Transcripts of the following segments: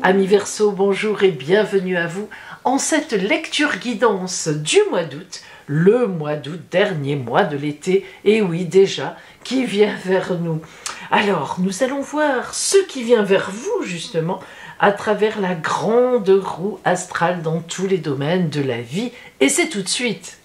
Amis Verseau, bonjour et bienvenue à vous en cette lecture guidance du mois d'août, le mois d'août, dernier mois de l'été, et oui déjà, qui vient vers nous. Alors, nous allons voir ce qui vient vers vous justement à travers la grande roue astrale dans tous les domaines de la vie, et c'est tout de suite.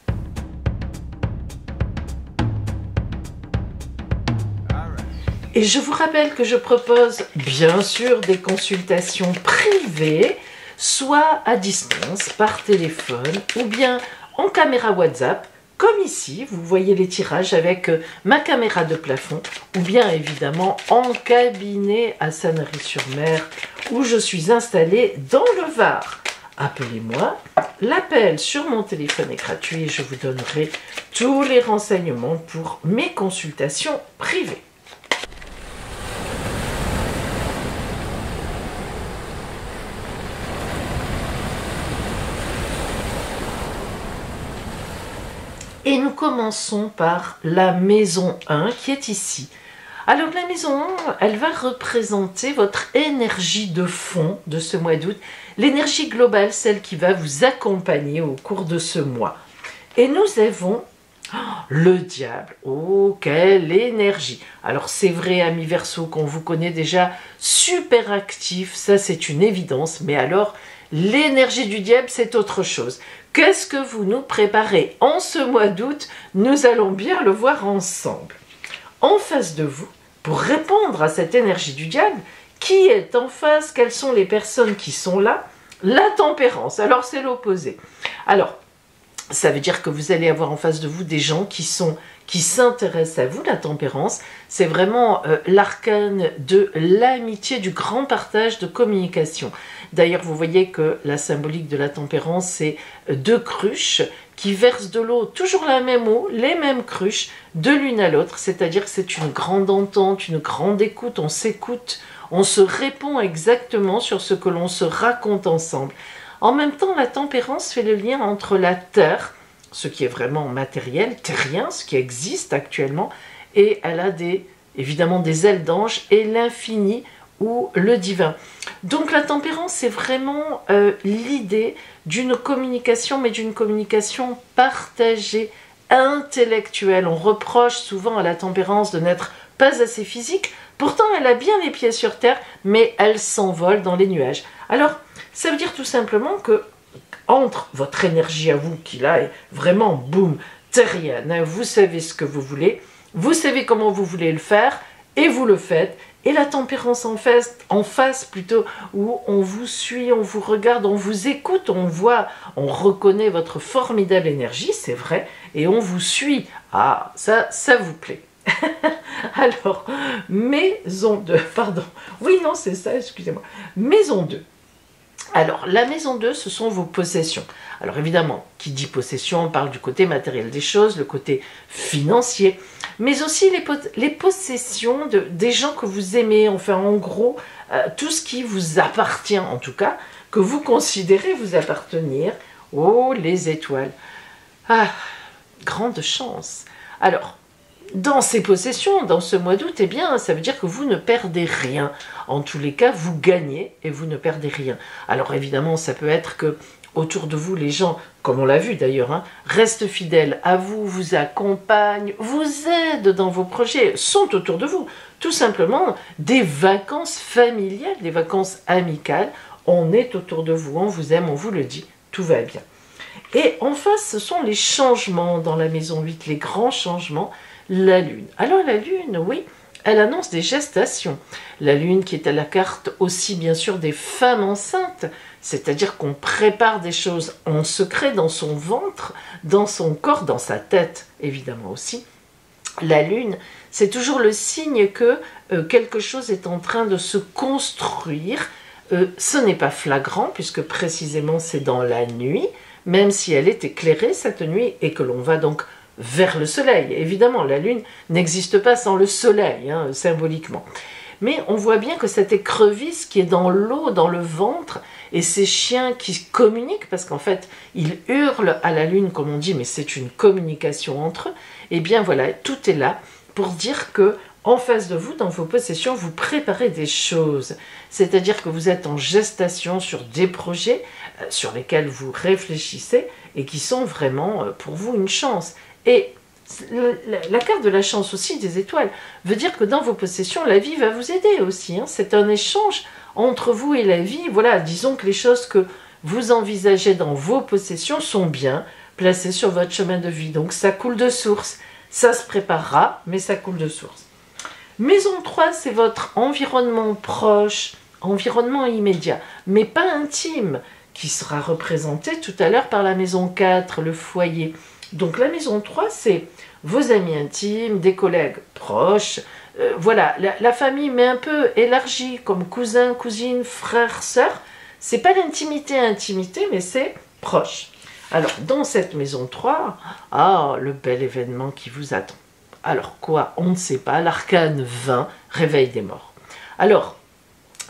Et je vous rappelle que je propose bien sûr des consultations privées, soit à distance, par téléphone, ou bien en caméra WhatsApp, comme ici, vous voyez les tirages avec ma caméra de plafond, ou bien évidemment en cabinet à Sanary-sur-Mer, où je suis installée dans le Var. Appelez-moi, l'appel sur mon téléphone est gratuit et je vous donnerai tous les renseignements pour mes consultations privées. Et nous commençons par la maison 1 qui est ici. Alors la maison 1, elle va représenter votre énergie de fond de ce mois d'août, l'énergie globale, celle qui va vous accompagner au cours de ce mois. Et nous avons le diable. Oh, quelle énergie! Alors c'est vrai, amis Verseau, qu'on vous connaît déjà super actif, ça c'est une évidence, mais alors l'énergie du diable, c'est autre chose. Qu'est-ce que vous nous préparez en ce mois d'août? Nous allons bien le voir ensemble. En face de vous, pour répondre à cette énergie du diable, qui est en face? Quelles sont les personnes qui sont là? La tempérance. Alors c'est l'opposé. Alors, ça veut dire que vous allez avoir en face de vous des gens qui s'intéressent à vous. La tempérance, c'est vraiment l'arcane de l'amitié, du grand partage de communication. D'ailleurs, vous voyez que la symbolique de la tempérance, c'est deux cruches qui versent de l'eau, toujours la même eau, les mêmes cruches, de l'une à l'autre. C'est-à-dire que c'est une grande entente, une grande écoute, on s'écoute, on se répond exactement sur ce que l'on se raconte ensemble. En même temps, la tempérance fait le lien entre la terre, ce qui est vraiment matériel, terrien, ce qui existe actuellement, et elle a évidemment des ailes d'ange, et l'infini ou le divin. Donc la tempérance, c'est vraiment l'idée d'une communication, mais d'une communication partagée, intellectuelle. On reproche souvent à la tempérance de n'être pas assez physique, pourtant elle a bien les pieds sur terre, mais elle s'envole dans les nuages. Alors, ça veut dire tout simplement que entre votre énergie à vous, qui là est vraiment boum, terrienne, hein, vous savez ce que vous voulez, vous savez comment vous voulez le faire, et vous le faites, et la tempérance en face plutôt, où on vous suit, on vous regarde, on vous écoute, on voit, on reconnaît votre formidable énergie, c'est vrai, et on vous suit. Ah, ça vous plaît. Alors, maison 2, pardon, oui, non, c'est ça, excusez-moi, maison 2. Alors, la maison 2, ce sont vos possessions. Alors évidemment, qui dit possession, on parle du côté matériel des choses, le côté financier, mais aussi les possessions des gens que vous aimez, enfin en gros, tout ce qui vous appartient en tout cas, que vous considérez vous appartenir. Oh, les étoiles! Ah, grande chance! Alors, dans ces possessions, dans ce mois d'août, eh bien, ça veut dire que vous ne perdez rien. En tous les cas, vous gagnez et vous ne perdez rien. Alors évidemment, ça peut être que autour de vous, les gens, comme on l'a vu d'ailleurs, hein, restent fidèles à vous, vous accompagnent, vous aident dans vos projets, sont autour de vous. Tout simplement, des vacances familiales, des vacances amicales, on est autour de vous, on vous aime, on vous le dit, tout va bien. Et en face, ce sont les changements dans la maison 8, les grands changements. La Lune. Alors la Lune, oui, elle annonce des gestations. La Lune qui est à la carte aussi bien sûr des femmes enceintes, c'est-à-dire qu'on prépare des choses en secret dans son ventre, dans son corps, dans sa tête évidemment aussi. La Lune, c'est toujours le signe que quelque chose est en train de se construire. Ce n'est pas flagrant puisque précisément c'est dans la nuit, même si elle est éclairée cette nuit et que l'on va donc vers le soleil. Évidemment, la lune n'existe pas sans le soleil, hein, symboliquement. Mais on voit bien que cette écrevisse qui est dans l'eau, dans le ventre, et ces chiens qui communiquent, parce qu'en fait, ils hurlent à la lune, comme on dit, mais c'est une communication entre eux, et bien voilà, tout est là pour dire que En face de vous, dans vos possessions, vous préparez des choses. C'est-à-dire que vous êtes en gestation sur des projets sur lesquels vous réfléchissez et qui sont vraiment pour vous une chance. Et la carte de la chance aussi des étoiles veut dire que dans vos possessions, la vie va vous aider aussi. Hein. C'est un échange entre vous et la vie. Voilà, disons que les choses que vous envisagez dans vos possessions sont bien placées sur votre chemin de vie. Donc ça coule de source. Ça se préparera, mais ça coule de source. Maison 3, c'est votre environnement proche, environnement immédiat, mais pas intime, qui sera représenté tout à l'heure par la maison 4, le foyer. Donc la maison 3, c'est vos amis intimes, des collègues proches, voilà, la famille, mais un peu élargie, comme cousins, cousines, frères, sœurs. C'est pas l'intimité, intimité, mais c'est proche. Alors, dans cette maison 3, le bel événement qui vous attend. Alors quoi? On ne sait pas. L'arcane 20, réveil des morts. Alors,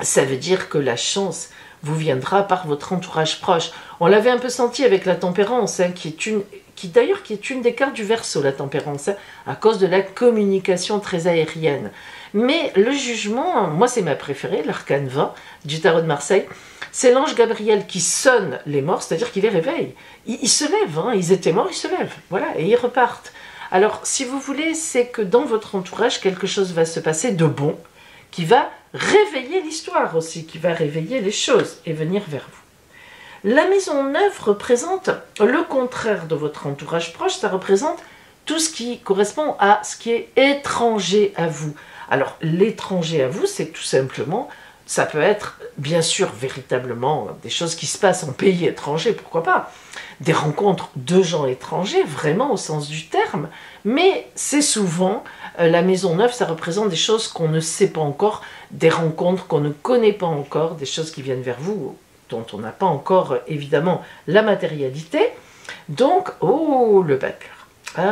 ça veut dire que la chance vous viendra par votre entourage proche. On l'avait un peu senti avec la tempérance, hein, qui est une des cartes du Verseau, la tempérance, hein, à cause de la communication très aérienne. Mais le jugement, moi c'est ma préférée, l'arcane 20 du tarot de Marseille, c'est l'ange Gabriel qui sonne les morts, c'est-à-dire qu'il les réveille. Ils se lèvent, hein, ils étaient morts, ils se lèvent, voilà, et ils repartent. Alors, si vous voulez, c'est que dans votre entourage, quelque chose va se passer de bon, qui va réveiller l'histoire aussi, qui va réveiller les choses et venir vers vous. La maison 9 représente le contraire de votre entourage proche, ça représente tout ce qui correspond à ce qui est étranger à vous. Alors, l'étranger à vous, c'est tout simplement, ça peut être bien sûr véritablement des choses qui se passent en pays étranger, pourquoi pas, des rencontres de gens étrangers, vraiment au sens du terme, mais c'est souvent, la maison 9, ça représente des choses qu'on ne sait pas encore, des rencontres qu'on ne connaît pas encore, des choses qui viennent vers vous, dont on n'a pas encore, évidemment, la matérialité. Donc, le bas de cœur.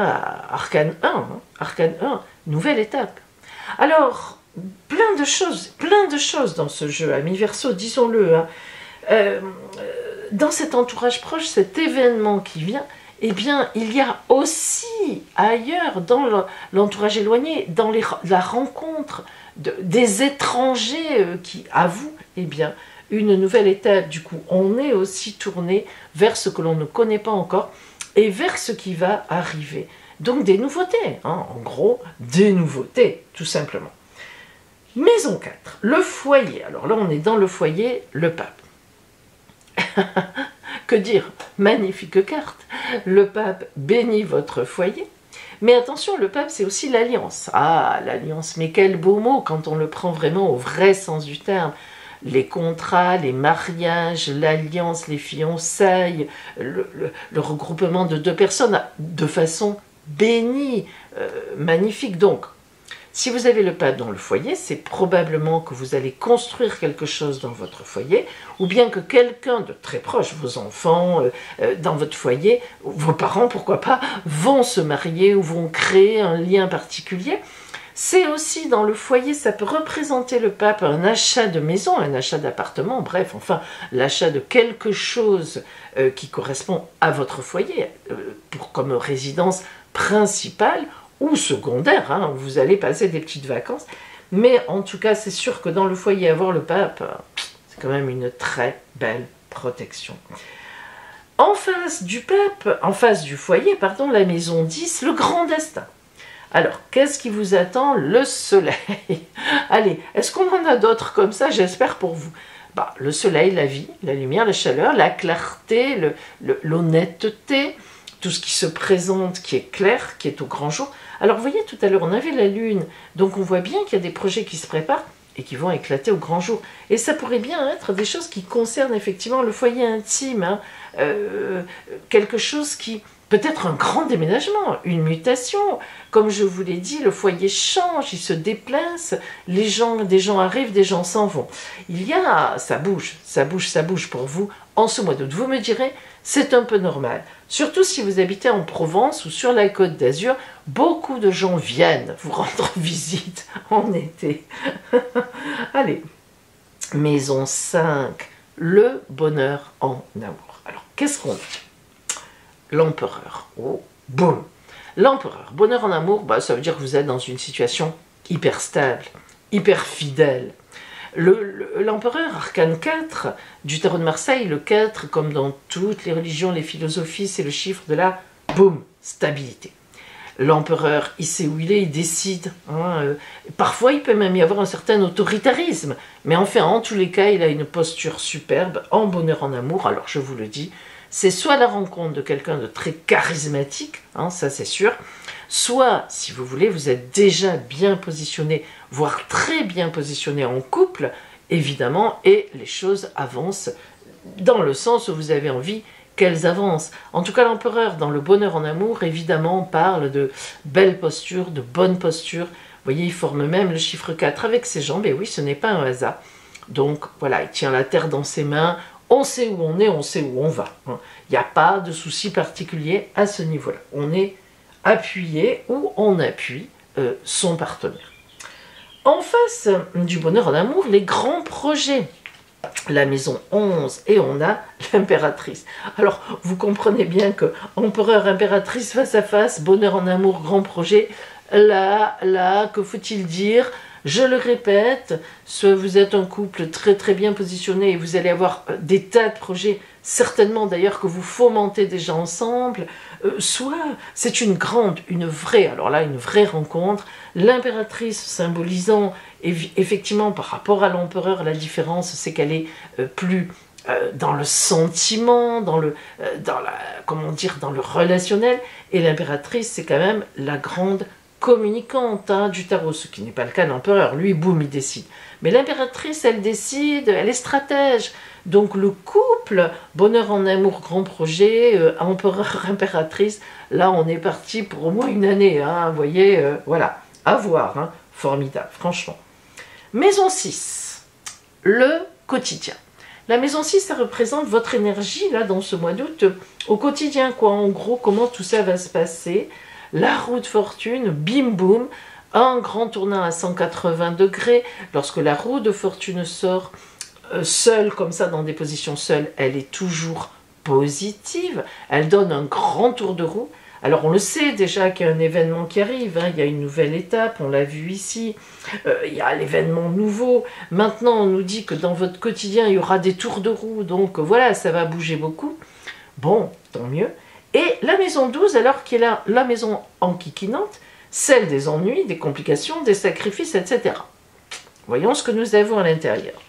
Arcane 1, hein, Arcane 1, nouvelle étape. Alors, plein de choses dans ce jeu, amis Verseau, disons-le, hein. Dans cet entourage proche, cet événement qui vient, eh bien, il y a aussi ailleurs, dans l'entourage éloigné, dans la rencontre des étrangers qui avouent, eh bien, une nouvelle étape. Du coup, on est aussi tourné vers ce que l'on ne connaît pas encore et vers ce qui va arriver. Donc, des nouveautés, hein, en gros, des nouveautés, tout simplement. Maison 4, le foyer. Alors là, on est dans le foyer, le pape. Que dire? Magnifique carte. Le pape bénit votre foyer. Mais attention, le pape, c'est aussi l'alliance. L'alliance, mais quel beau mot quand on le prend vraiment au vrai sens du terme. Les contrats, les mariages, l'alliance, les fiançailles, le regroupement de deux personnes de façon bénie, magnifique. Donc, si vous avez le pape dans le foyer, c'est probablement que vous allez construire quelque chose dans votre foyer, ou bien que quelqu'un de très proche, vos enfants, dans votre foyer, vos parents, pourquoi pas, vont se marier ou vont créer un lien particulier. C'est aussi dans le foyer, ça peut représenter le pape un achat de maison, un achat d'appartement, bref, enfin, l'achat de quelque chose qui correspond à votre foyer, comme résidence principale, ou secondaire, hein, vous allez passer des petites vacances. Mais en tout cas, c'est sûr que dans le foyer, avoir le pape, c'est quand même une très belle protection. En face du pape, en face du foyer, pardon, la maison 10, le grand destin. Alors, qu'est-ce qui vous attend? Le soleil. Allez, est-ce qu'on en a d'autres comme ça? J'espère pour vous. Le soleil, la vie, la lumière, la chaleur, la clarté, l'honnêteté, tout ce qui se présente, qui est clair, qui est au grand jour. Alors, vous voyez, tout à l'heure, on avait la lune, donc on voit bien qu'il y a des projets qui se préparent et qui vont éclater au grand jour. Et ça pourrait bien être des choses qui concernent effectivement le foyer intime, hein, quelque chose qui... Peut-être un grand déménagement, une mutation. Comme je vous l'ai dit, le foyer change, il se déplace, des gens arrivent, des gens s'en vont. Ça bouge pour vous en ce mois d'août. Vous me direz, c'est un peu normal. Surtout si vous habitez en Provence ou sur la Côte d'Azur, beaucoup de gens viennent vous rendre visite en été. Allez, maison 5, le bonheur en amour. Alors, qu'est-ce qu'on a? L'empereur. Boum. L'empereur. Bonheur en amour, ça veut dire que vous êtes dans une situation hyper stable, hyper fidèle. L'empereur, arcane 4 du tarot de Marseille, le 4, comme dans toutes les religions, les philosophies, c'est le chiffre de la boum, stabilité. L'empereur, il sait où il décide. Parfois, il peut même y avoir un certain autoritarisme. Mais enfin, en tous les cas, il a une posture superbe, en bonheur, en amour. Alors, je vous le dis, c'est soit la rencontre de quelqu'un de très charismatique, ça c'est sûr, soit, si vous voulez, vous êtes déjà bien positionné, voire très bien positionné en couple, évidemment, et les choses avancent dans le sens où vous avez envie qu'elles avancent. En tout cas, l'empereur, dans le bonheur en amour, évidemment, parle de belles postures, de bonnes postures. Vous voyez, il forme même le chiffre 4 avec ses jambes, et oui, ce n'est pas un hasard. Donc, voilà, il tient la terre dans ses mains, on sait où on est, on sait où on va. Il n'y a pas de souci particulier à ce niveau-là. On est appuyé ou on appuie son partenaire. En face du bonheur en amour, les grands projets. La maison 11 et on a l'impératrice. Alors, vous comprenez bien que empereur, impératrice face à face, bonheur en amour, grand projet, là, que faut-il dire? Je le répète, soit vous êtes un couple très très bien positionné et vous allez avoir des tas de projets, certainement d'ailleurs que vous fomentez déjà ensemble, soit c'est une vraie rencontre, l'impératrice symbolisant effectivement par rapport à l'empereur, la différence c'est qu'elle est plus dans le sentiment, dans le relationnel, et l'impératrice c'est quand même la grande communicante du tarot, ce qui n'est pas le cas de l'empereur, lui boum il décide. Mais l'impératrice elle décide, elle est stratège. Donc le couple, bonheur en amour, grand projet, empereur, impératrice, là on est parti pour au moins une année, vous voyez, voilà, à voir, formidable, franchement. Maison 6, le quotidien. La maison 6, ça représente votre énergie, là, dans ce mois d'août, au quotidien, quoi, en gros, comment tout ça va se passer. La roue de fortune, bim boum, un grand tournant à 180 degrés. Lorsque la roue de fortune sort seule, comme ça, dans des positions seules, elle est toujours positive. Elle donne un grand tour de roue. Alors on le sait déjà qu'il y a un événement qui arrive, il y a une nouvelle étape, on l'a vu ici, il y a l'événement nouveau. Maintenant on nous dit que dans votre quotidien il y aura des tours de roue, donc voilà, ça va bouger beaucoup. Bon, tant mieux. Et la maison 12, alors qui est la maison enquiquinante, celle des ennuis, des complications, des sacrifices, etc. Voyons ce que nous avons à l'intérieur.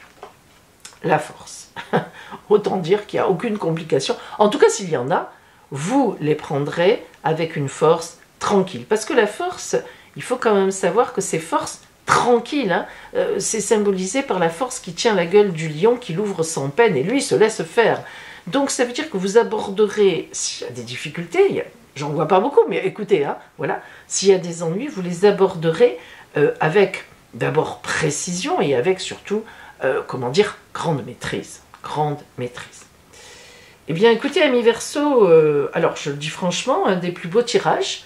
La force. Autant dire qu'il n'y a aucune complication. En tout cas, s'il y en a, vous les prendrez avec une force tranquille. Parce que la force, il faut quand même savoir que c'est force tranquille. C'est symbolisé par la force qui tient la gueule du lion, qui l'ouvre sans peine, et lui, il se laisse faire. Donc ça veut dire que vous aborderez, s'il y a des difficultés, j'en vois pas beaucoup, mais écoutez, voilà, s'il y a des ennuis, vous les aborderez avec d'abord précision et avec surtout, grande maîtrise. Grande maîtrise. Eh bien écoutez, amis Verseau, alors je le dis franchement, un des plus beaux tirages,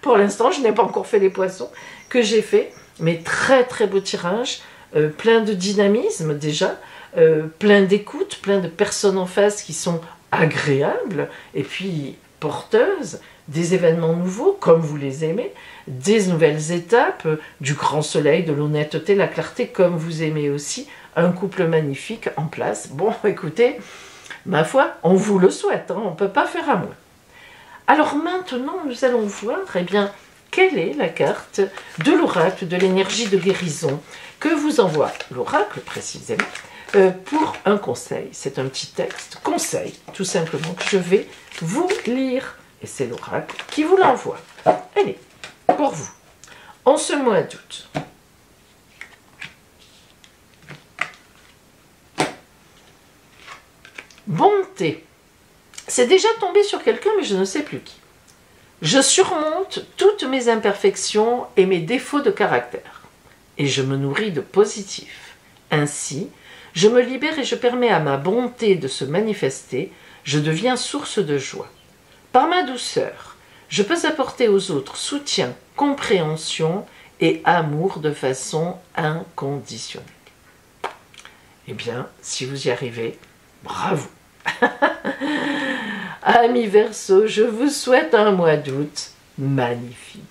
pour l'instant je n'ai pas encore fait les poissons, que j'ai fait, mais très très beau tirage, plein de dynamisme déjà, plein d'écoute, plein de personnes en face qui sont agréables, et puis porteuses, des événements nouveaux, comme vous les aimez, des nouvelles étapes, du grand soleil, de l'honnêteté, la clarté, comme vous aimez aussi, un couple magnifique en place. Bon, écoutez, ma foi, on vous le souhaite, on ne peut pas faire à moins. Alors maintenant, nous allons voir, quelle est la carte de l'oracle, de l'énergie de guérison, que vous envoie l'oracle précisément, pour un conseil. C'est un petit texte, conseil, tout simplement, que je vais vous lire. Et c'est l'oracle qui vous l'envoie. Allez, pour vous, en ce mois d'août. Bonté. C'est déjà tombé sur quelqu'un, mais je ne sais plus qui. Je surmonte toutes mes imperfections et mes défauts de caractère. Et je me nourris de positif. Ainsi, je me libère et je permets à ma bonté de se manifester. Je deviens source de joie. Par ma douceur, je peux apporter aux autres soutien, compréhension et amour de façon inconditionnelle. Eh bien, si vous y arrivez, bravo! Amis Verseau, je vous souhaite un mois d'août magnifique.